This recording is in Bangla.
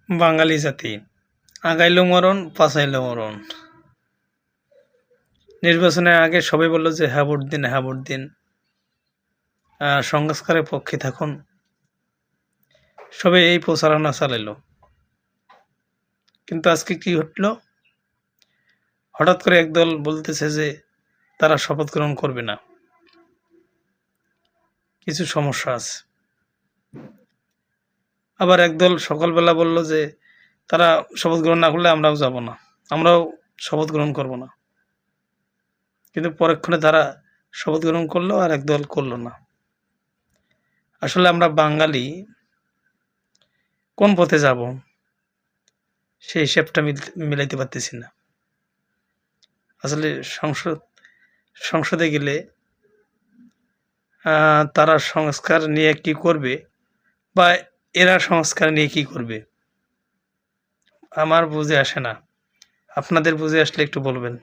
বাঙালি জাতি আগাইলো মরণ পাছাইলো মরণ। নির্বাচনের আগে সবাই বলল যে হ্যাঁ ভোট দিন, হ্যাঁ ভোট দিন, সংস্কারের পক্ষে থাকুন, সবাই এই প্রচারণা চালাইলো। কিন্তু আজকে কি ঘটলো? হঠাৎ করে একদল বলতেছে যে তারা শপথ গ্রহণ করবে না, কিছু সমস্যা আছে। আবার একদল সকালবেলা বলল যে তারা শপথ গ্রহণ না করলে আমরাও যাব না, আমরাও শপথ গ্রহণ করব না। কিন্তু পরক্ষণে তারা শপথ গ্রহণ করলো আর একদল করলো না। আসলে আমরা বাঙালি কোন পথে যাব সেই হিসাবটা মিলাইতে পারতেছি না। আসলে সংসদে গেলে তারা সংস্কার নিয়ে কি করবে বা এরা সংস্কার নিয়ে কি করবে আমার বুঝে আসে না। আপনাদের বুঝে আসলে একটু বলবেন।